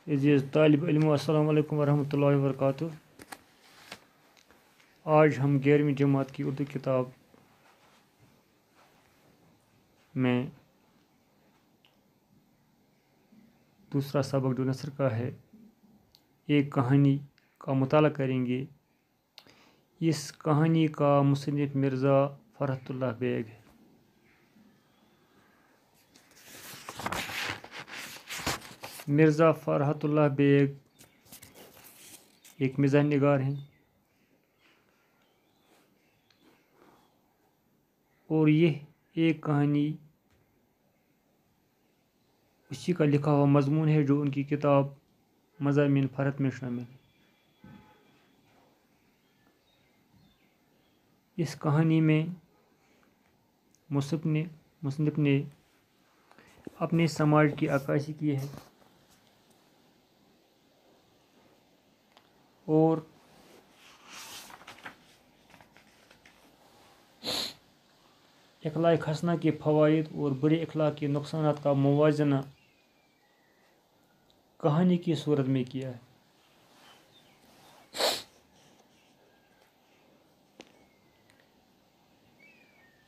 عزیز طالب علم السلام علیکم ورحمۃ اللہ وبرکاتہ۔ آج ہم 11ویں جماعت کی اردو کتاب میں دوسرا سبق جو نثر کا ہے، ایک کہانی کا مطالعہ کریں گے۔ اس کہانی کا مصنف مرزا فرحت اللہ بیگ ہے۔ مرزا فرحت اللہ بیگ ایک مزاح نگار ہیں اور یہ ایک کہانی اسی کا لکھا ہوا مضمون ہے جو ان کی کتاب مضامین فرحت میں شامل ہے۔ اس کہانی میں مصنف نے اپنے سماج کی عکاسی کی ہے اور اخلاق حسنہ کے فوائد اور برے اخلاق کے نقصانات کا موازنہ کہانی کی صورت میں کیا ہے۔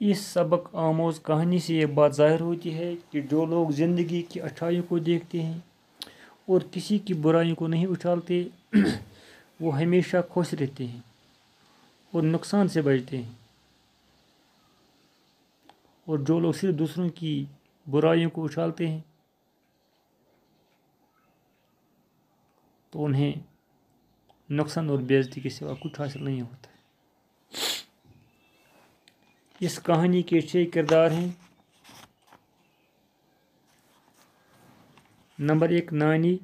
اس سبق آموز کہانی سے یہ بات ظاہر ہوتی ہے کہ جو لوگ زندگی کی اچھائیوں کو دیکھتے ہیں اور کسی کی برائیوں کو نہیں اچھالتے وہ ہمیشہ خوش رہتے ہیں اور نقصان سے بچتے ہیں، اور جو لوگ صرف دوسروں کی برائیوں کو اچھالتے ہیں تو انہیں نقصان اور بے عزتی کے سوا کچھ حاصل نہیں ہوتا ہے۔ اس کہانی کے 6 کردار ہیں۔ نمبر 1 نانی،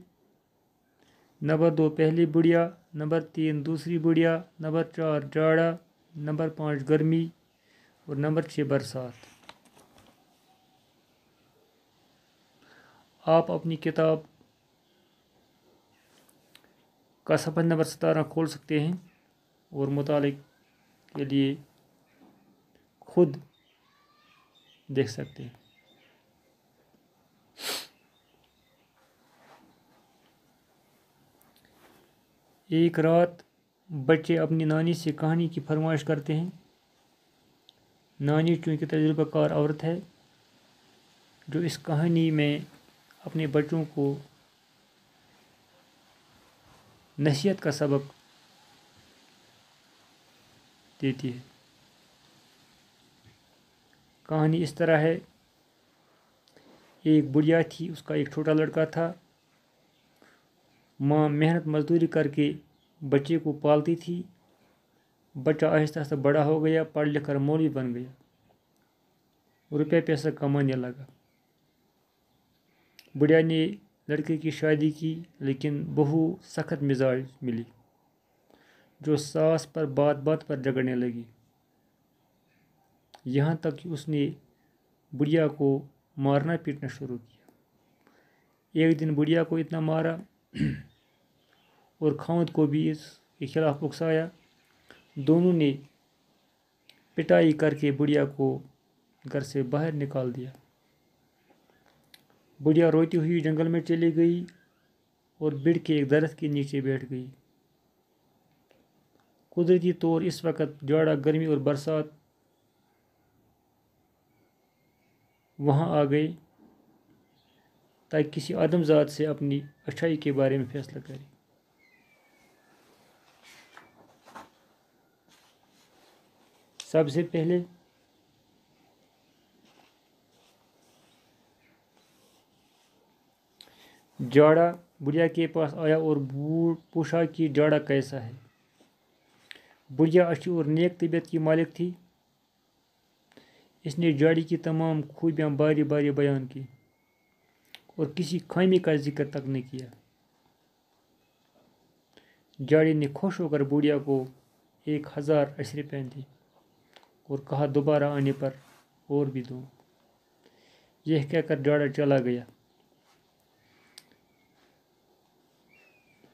نمبر 2 پہلی بڑھیا، نمبر 3 دوسری بڑھیا، نمبر 4 جاڑا، نمبر 5 گرمی اور نمبر 6 برسات۔ آپ اپنی کتاب کا صفحہ نمبر 17 کھول سکتے ہیں اور مطالعے کے لیے خود دیکھ سکتے ہیں۔ ایک رات بچے اپنی نانی سے کہانی کی فرمائش کرتے ہیں۔ نانی چونکہ تجربہ کار عورت ہے جو اس کہانی میں اپنے بچوں کو نصیحت کا سبق دیتی ہے۔ کہانی اس طرح ہے، ایک بڑھیا تھی، اس کا ایک چھوٹا لڑکا تھا۔ ماں محنت مزدوری کر کے بچے کو پالتی تھی۔ بچہ آہستہ آہستہ بڑا ہو گیا، پڑھ لکھ کر مولوی بن گیا، روپے پیسہ کمانے لگا۔ بڑھیا نے لڑکے کی شادی کی لیکن بہو سخت مزاج ملی جو ساس پر بات بات پر جھگڑنے لگی، یہاں تک کہ اس نے بڑھیا کو مارنا پیٹنا شروع کیا۔ ایک دن بڑھیا کو اتنا مارا اور خاوند کو بھی اس کے خلاف اکسایا۔ دونوں نے پٹائی کر کے بڑھیا کو گھر سے باہر نکال دیا۔ بڑھیا روتی ہوئی جنگل میں چلی گئی اور بڑھ کے ایک درخت کے نیچے بیٹھ گئی۔ قدرتی طور اس وقت جاڑا، گرمی اور برسات وہاں آ گئے تاکہ کسی آدم ذات سے اپنی اچھائی کے بارے میں فیصلہ کرے۔ سب سے پہلے جاڑا بڑھیا کے پاس آیا اور پوچھا کہ جاڑا کیسا ہے۔ بڑھیا اچھی اور نیک طبیعت کی مالک تھی۔ اس نے جاڑی کی تمام خوبیاں باری باری بیان کی اور کسی خامی کا ذکر تک نہیں کیا۔ جاڑی نے خوش ہو کر بڑھیا کو 1000 اشرفیاں دی اور کہا دوبارہ آنے پر اور بھی دوں۔ یہ کہہ کر جاڑا چلا گیا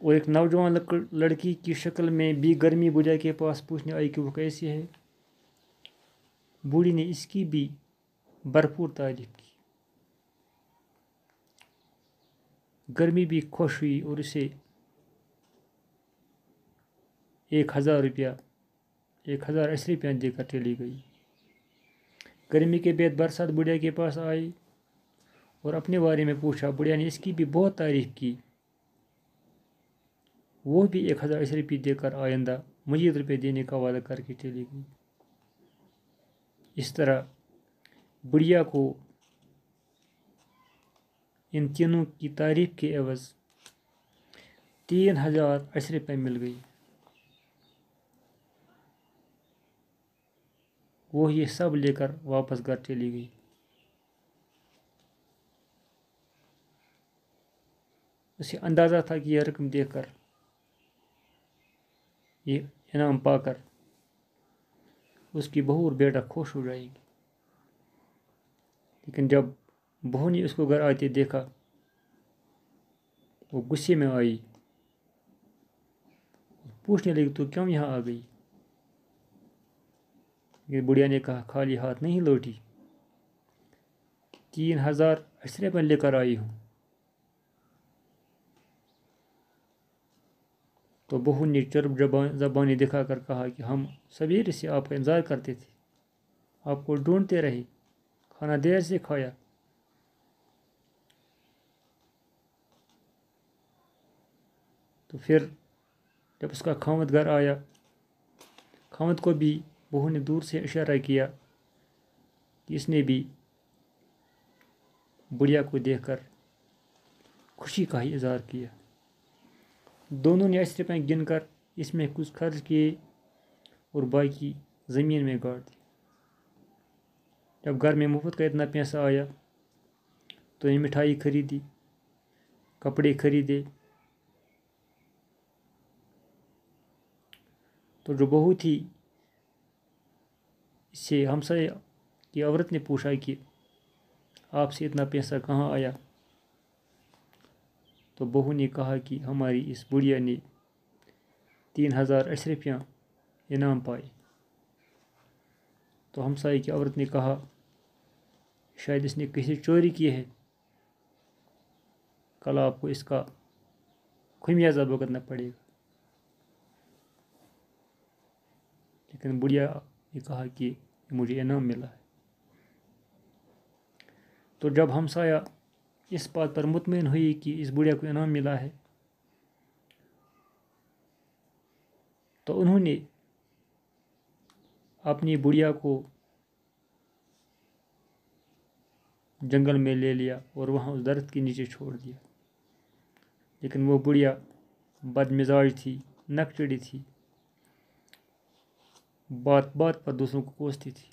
اور ایک نوجوان لڑکی کی شکل میں بھی گرمی بڑھیا کے پاس پوچھنے آئی کہ وہ کیسی ہے۔ بوڑھی نے اس کی بھی بھرپور تعریف کی۔ गर्मी भी खुश हुई और उसे 1000 रुपया 1080 रुपया देकर चली गई। गर्मी के बाद बरसात बुढ़िया के पास आई और अपने बारे में पूछा। बुढ़िया ने इसकी भी बहुत तारीफ की। वो भी 1080 रुपये देकर आइंदा मजीद रुपये देने का वादा करके चली गई। इस तरह बुढ़िया को इन तीनों की तारीफ के एवज 3080 रुपये मिल गई। वो ये सब लेकर वापस घर चली गई। उसे अंदाज़ा था कि यह रकम देकर, ये इनाम पाकर उसकी बहू और बेटा खुश हो जाएंगे। लेकिन जब बहू ने उसको घर आते देखा, वो गुस्से में आई, पूछने लगी तो क्यों यहाँ आ गई। ये बुढ़िया ने कहा खाली हाथ नहीं लौटी, 3080 रुपये लेकर आई हूँ। तो बहू ने चर्ब ज़बानी दिखाकर कहा कि हम सवेरे से आपका इंतज़ार करते थे, आपको ढूंढते रहे, खाना देर से खाया। तो फिर जब उसका खामद घर आया, खामद को भी बहू ने दूर से इशारा किया कि इसने भी बुढ़िया को देखकर खुशी का ही इजहार किया। दोनों ने 80 रुपये गिनकर इसमें कुछ खर्च किए और बाकी ज़मीन में गाड़ दी। जब घर में मुफ्त का इतना पैसा आया तो ये मिठाई खरीदी, कपड़े खरीदे। तो जो बहू थी, इससे हमसाय की औरत ने पूछा कि आपसे इतना पैसा कहाँ आया। तो बहू ने कहा कि हमारी इस बुढ़िया ने 3080 रुपया इनाम पाए। तो हमसाय की औरत ने कहा शायद इसने किसी चोरी की है, कल आपको इसका खुमियाजा भुगतना पड़ेगा। लेकिन बुढ़िया ने कहा कि मुझे इनाम मिला है। तो जब हमसाया इस बात पर मुतमईन हुई कि इस बुढ़िया को इनाम मिला है, तो उन्होंने अपनी बुढ़िया को जंगल में ले लिया और वहाँ उस दरख्त के नीचे छोड़ दिया। लेकिन वो बुढ़िया बदमिजाज थी, नकचड़ी थी, बात बात पर दूसरों को कोसती थी।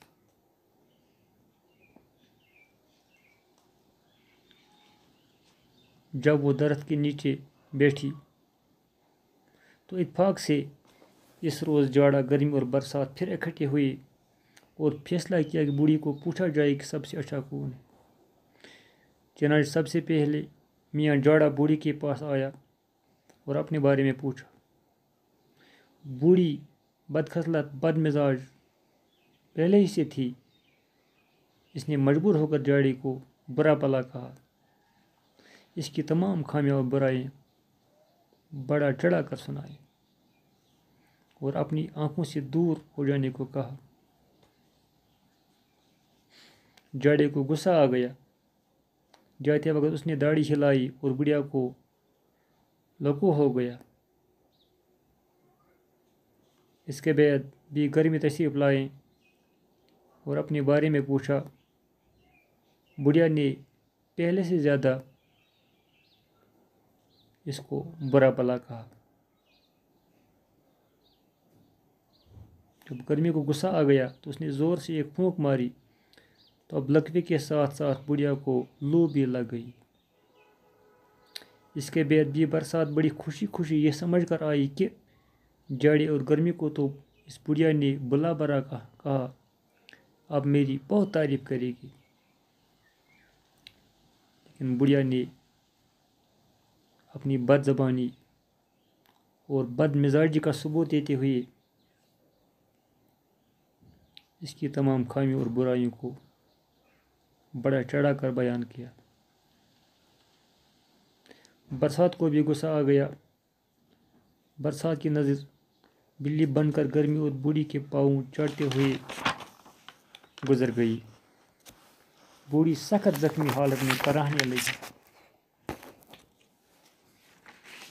जब वो दरख्त के नीचे बैठी तो इत्तेफाक से इस रोज़ जाड़ा, गर्मी और बरसात फिर इकट्ठे हुए और फैसला किया कि बूढ़ी को पूछा जाए कि सबसे अच्छा कौन है। चनाच सबसे पहले मियाँ जाड़ा बूढ़ी के पास आया और अपने बारे में पूछा। बूढ़ी बदखसलत, बदमिजाज पहले ही से थी। इसने मजबूर होकर जाड़े को बुरा भला कहा, इसकी तमाम खामियां और बुराइयां बड़ा चढ़ा कर सुनाई और अपनी आंखों से दूर हो जाने को कहा। जाड़े को गुस्सा आ गया। जाते वक्त उसने दाढ़ी हिलाई और बुढ़िया को लकू हो गया। इसके बाद भी गर्मी तशरीफ लाए और अपने बारे में पूछा। बुढ़िया ने पहले से ज़्यादा इसको बुरा भला कहा। जब गर्मी को गुस्सा आ गया तो उसने ज़ोर से एक फूंक मारी, तो अब लकवे के साथ साथ बुढ़िया को लू भी लग गई। इसके बाद भी बरसात बड़ी खुशी खुशी ये समझ कर आई कि जाड़े और गर्मी को तो इस बुढ़िया ने बुला भरा कहा, अब मेरी बहुत तारीफ करेगी। लेकिन बुढ़िया ने अपनी बदज़बानी और बदमिजाजी का सबूत देते हुए इसकी तमाम खामियों और बुराइयों को बड़ा चढ़ा कर बयान किया। बरसात को भी गुस्सा आ गया। बरसात की नज़र बिल्ली बनकर गर्मी और बूढ़ी के पाँव चाटते हुए गुजर गई। बूढ़ी सख्त जख्मी हालत में कराहने लगी।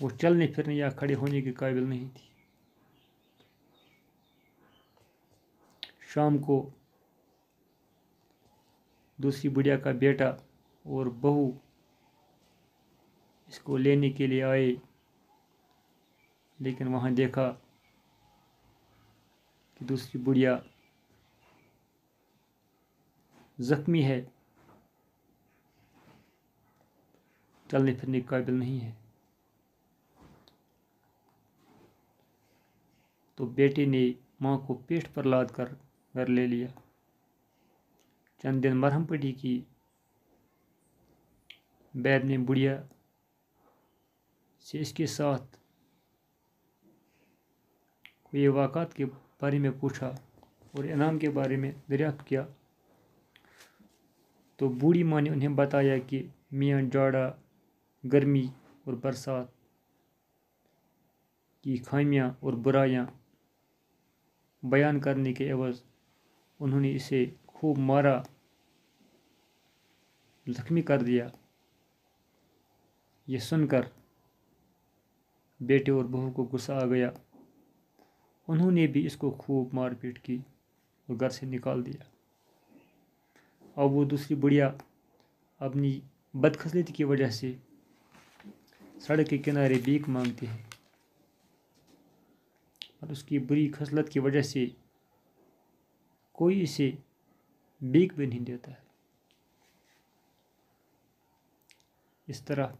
वो चलने फिरने या खड़े होने के काबिल नहीं थी। शाम को दूसरी बुढ़िया का बेटा और बहू इसको लेने के लिए आए, लेकिन वहाँ देखा कि दूसरी बुढ़िया जख्मी है, चलने फिरने के काबिल नहीं है। तो बेटे ने माँ को पेट पर लाद कर घर ले लिया। चंद दिन मरहम पट्टी की। बैद ने बुढ़िया से इसके साथ हुए वाक़ात के बारे में पूछा और इनाम के बारे में दरियाफ्त किया। तो बूढ़ी माँ ने उन्हें बताया कि मियाँ जाड़ा, गर्मी और बरसात की खामियां और बुराइयां बयान करने के एवज़ उन्होंने इसे खूब मारा, जख्मी कर दिया। ये सुनकर बेटे और बहू को गुस्सा आ गया। उन्होंने भी इसको खूब मारपीट की और घर से निकाल दिया। अब वो दूसरी बुढ़िया अपनी बदखसलती की वजह से सड़क के किनारे भीख मांगती है और उसकी बुरी खसलत की वजह से कोई इसे भीख भी नहीं देता है। इस तरह